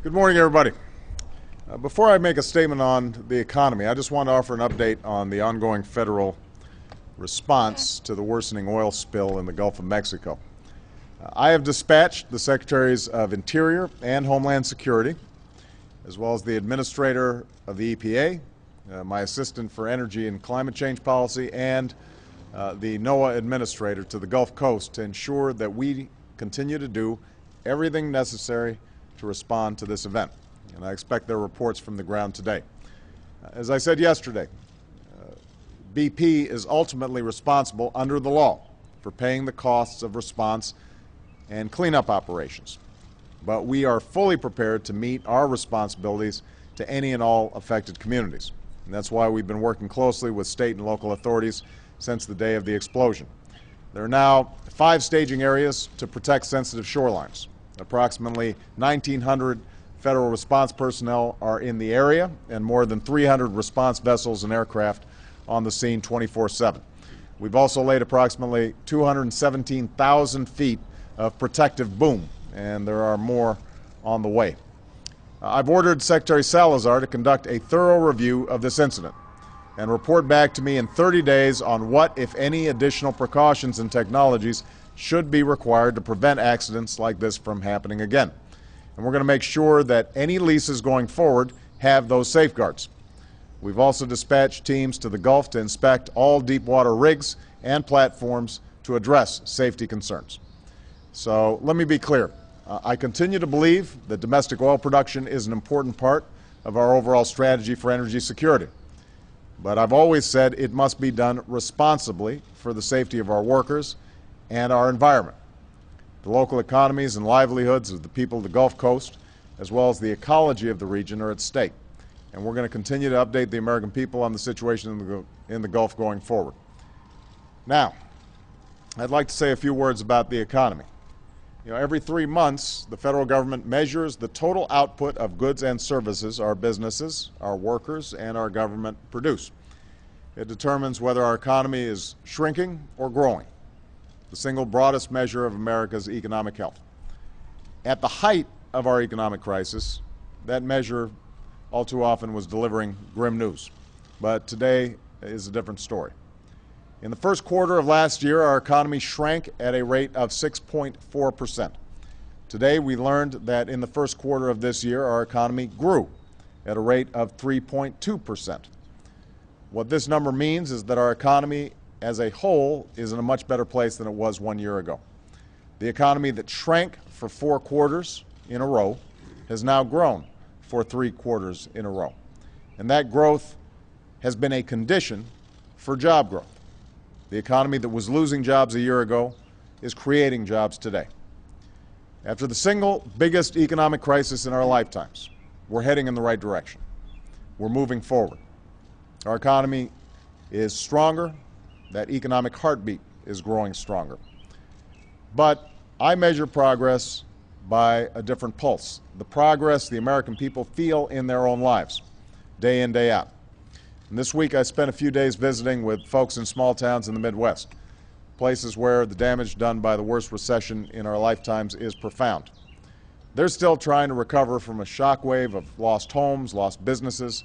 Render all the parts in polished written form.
Good morning, everybody. Before I make a statement on the economy, I just want to offer an update on the ongoing federal response to the worsening oil spill in the Gulf of Mexico. I have dispatched the Secretaries of Interior and Homeland Security, as well as the Administrator of the EPA, my Assistant for Energy and Climate Change Policy, and the NOAA Administrator to the Gulf Coast to ensure that we continue to do everything necessary to respond to this event. And I expect their reports from the ground today. As I said yesterday, BP is ultimately responsible under the law for paying the costs of response and cleanup operations. But we are fully prepared to meet our responsibilities to any and all affected communities. And that's why we've been working closely with state and local authorities since the day of the explosion. There are now 5 staging areas to protect sensitive shorelines. Approximately 1,900 federal response personnel are in the area, and more than 300 response vessels and aircraft on the scene 24/7. We've also laid approximately 217,000 feet of protective boom, and there are more on the way. I've ordered Secretary Salazar to conduct a thorough review of this incident and report back to me in 30 days on what, if any, additional precautions and technologies should be required to prevent accidents like this from happening again. And we're going to make sure that any leases going forward have those safeguards. We've also dispatched teams to the Gulf to inspect all deep water rigs and platforms to address safety concerns. So let me be clear. I continue to believe that domestic oil production is an important part of our overall strategy for energy security. But I've always said it must be done responsibly for the safety of our workers and our environment. The local economies and livelihoods of the people of the Gulf Coast, as well as the ecology of the region, are at stake. And we're going to continue to update the American people on the situation in the Gulf going forward. Now, I'd like to say a few words about the economy. Every 3 months, the federal government measures the total output of goods and services our businesses, our workers, and our government produce. It determines whether our economy is shrinking or growing, the single broadest measure of America's economic health. At the height of our economic crisis, that measure all too often was delivering grim news. But today is a different story. In the first quarter of last year, our economy shrank at a rate of 6.4%. Today, we learned that in the first quarter of this year, our economy grew at a rate of 3.2%. What this number means is that our economy as a whole is in a much better place than it was 1 year ago. The economy that shrank for 4 quarters in a row has now grown for 3 quarters in a row. And that growth has been a condition for job growth. The economy that was losing jobs a year ago is creating jobs today. After the single biggest economic crisis in our lifetimes, we're heading in the right direction. We're moving forward. Our economy is stronger. That economic heartbeat is growing stronger. But I measure progress by a different pulse, the progress the American people feel in their own lives, day in, day out. And this week I spent a few days visiting with folks in small towns in the Midwest, places where the damage done by the worst recession in our lifetimes is profound. They're still trying to recover from a shockwave of lost homes, lost businesses,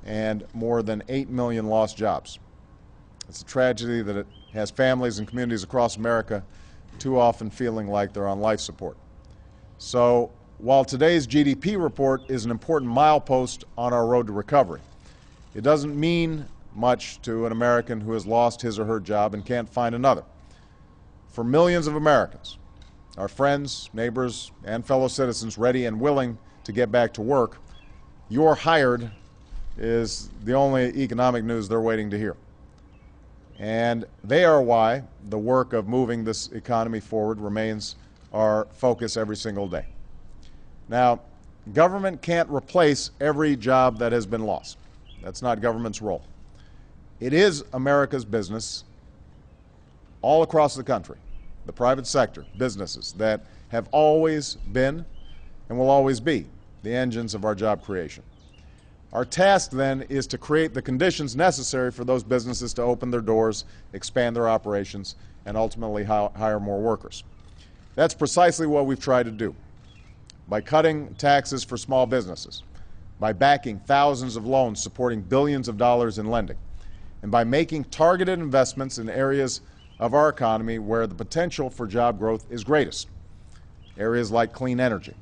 and more than 8 million lost jobs. It's a tragedy that it has families and communities across America too often feeling like they're on life support. So while today's GDP report is an important milepost on our road to recovery, it doesn't mean much to an American who has lost his or her job and can't find another. For millions of Americans, our friends, neighbors, and fellow citizens ready and willing to get back to work, "You're hired" is the only economic news they're waiting to hear. And they are why the work of moving this economy forward remains our focus every single day. Now, government can't replace every job that has been lost. That's not government's role. It is America's business all across the country, the private sector, businesses that have always been and will always be the engines of our job creation. Our task then is to create the conditions necessary for those businesses to open their doors, expand their operations, and ultimately hire more workers. That's precisely what we've tried to do. by cutting taxes for small businesses, by backing thousands of loans supporting billions of dollars in lending, and by making targeted investments in areas of our economy where the potential for job growth is greatest, areas like clean energy.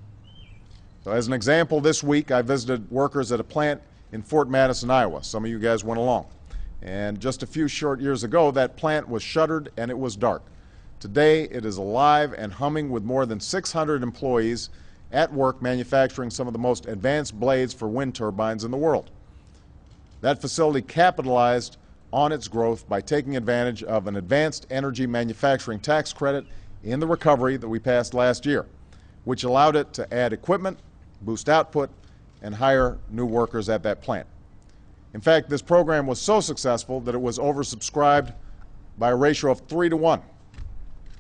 So as an example, this week I visited workers at a plant in Fort Madison, Iowa. Some of you guys went along. And just a few short years ago, that plant was shuttered and it was dark. Today, it is alive and humming with more than 600 employees at work manufacturing some of the most advanced blades for wind turbines in the world. That facility capitalized on its growth by taking advantage of an advanced energy manufacturing tax credit in the recovery that we passed last year, which allowed it to add equipment, boost output, and hire new workers at that plant. In fact, this program was so successful that it was oversubscribed by a ratio of 3 to 1.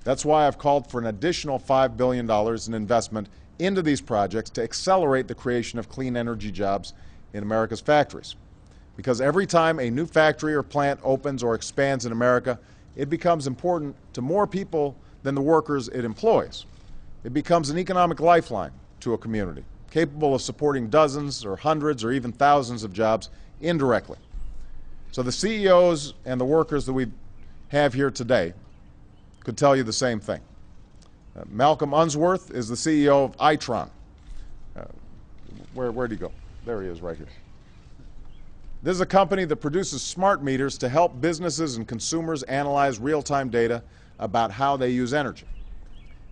That's why I've called for an additional $5 billion in investment into these projects to accelerate the creation of clean energy jobs in America's factories. Because every time a new factory or plant opens or expands in America, it becomes important to more people than the workers it employs. It becomes an economic lifeline to a community, capable of supporting dozens or hundreds or even thousands of jobs indirectly. So the CEOs and the workers that we have here today could tell you the same thing. Malcolm Unsworth is the CEO of Itron. Where'd he go? There he is, right here. This is a company that produces smart meters to help businesses and consumers analyze real-time data about how they use energy.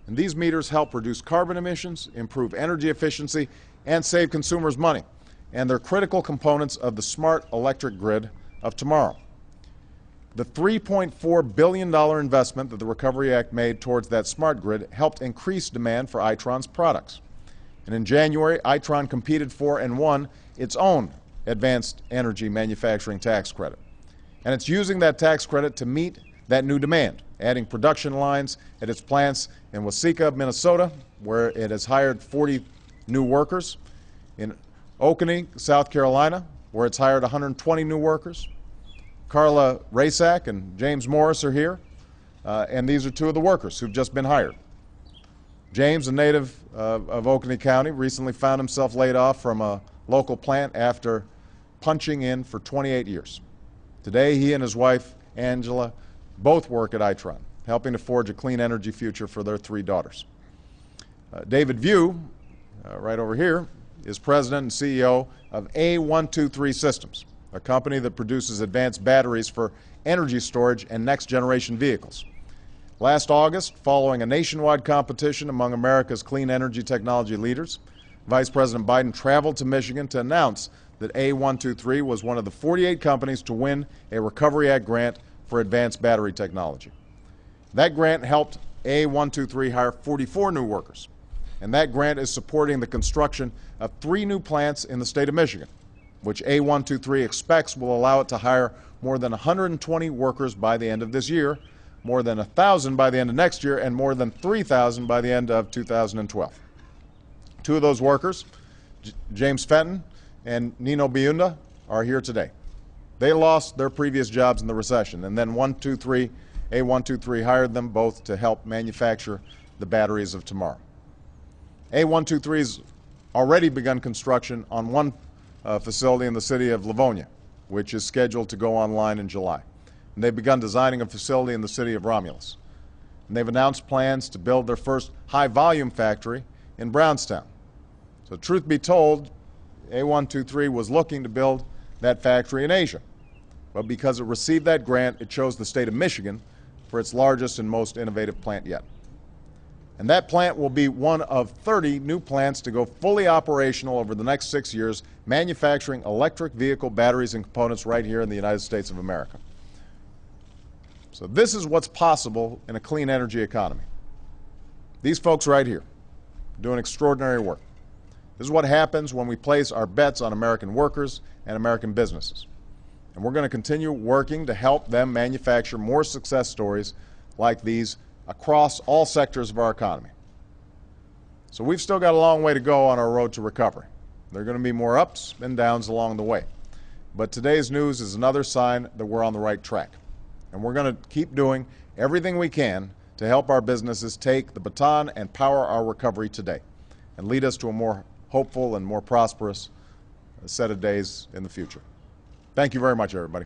And these meters help reduce carbon emissions, improve energy efficiency, and save consumers money. And they're critical components of the smart electric grid of tomorrow. The $3.4 billion investment that the Recovery Act made towards that smart grid helped increase demand for Itron's products. And in January, Itron competed for and won its own advanced energy manufacturing tax credit. And it's using that tax credit to meet that new demand, adding production lines at its plants in Waseca, Minnesota, where it has hired 40 new workers, in Oconee, South Carolina, where it's hired 120 new workers. Carla Rasak and James Morris are here, and these are two of the workers who've just been hired. James, a native of Oconee County, recently found himself laid off from a local plant after punching in for 28 years. Today, he and his wife, Angela, both work at Itron, helping to forge a clean energy future for their 3 daughters. David View, right over here, is president and CEO of A123 Systems, a company that produces advanced batteries for energy storage and next-generation vehicles. Last August, following a nationwide competition among America's clean energy technology leaders, Vice President Biden traveled to Michigan to announce that A123 was one of the 48 companies to win a Recovery Act grant for advanced battery technology. That grant helped A123 hire 44 new workers, and that grant is supporting the construction of 3 new plants in the state of Michigan, which A123 expects will allow it to hire more than 120 workers by the end of this year, more than 1,000 by the end of next year, and more than 3,000 by the end of 2012. 2 of those workers, James Fenton and Nino Biunda, are here today. They lost their previous jobs in the recession, and then A123 hired them both to help manufacture the batteries of tomorrow. A123 has already begun construction on one facility in the city of Livonia, which is scheduled to go online in July. And they've begun designing a facility in the city of Romulus. And they've announced plans to build their first high-volume factory in Brownstown. So truth be told, A123 was looking to build that factory in Asia. But because it received that grant, it chose the state of Michigan for its largest and most innovative plant yet. And that plant will be one of 30 new plants to go fully operational over the next 6 years, manufacturing electric vehicle batteries and components right here in the United States of America. So this is what's possible in a clean energy economy. These folks right here doing extraordinary work. This is what happens when we place our bets on American workers and American businesses. And we're going to continue working to help them manufacture more success stories like these across all sectors of our economy. So we've still got a long way to go on our road to recovery. There are going to be more ups and downs along the way. But today's news is another sign that we're on the right track. And we're going to keep doing everything we can to help our businesses take the baton and power our recovery today. and lead us to a more hopeful and more prosperous set of days in the future. Thank you very much, everybody.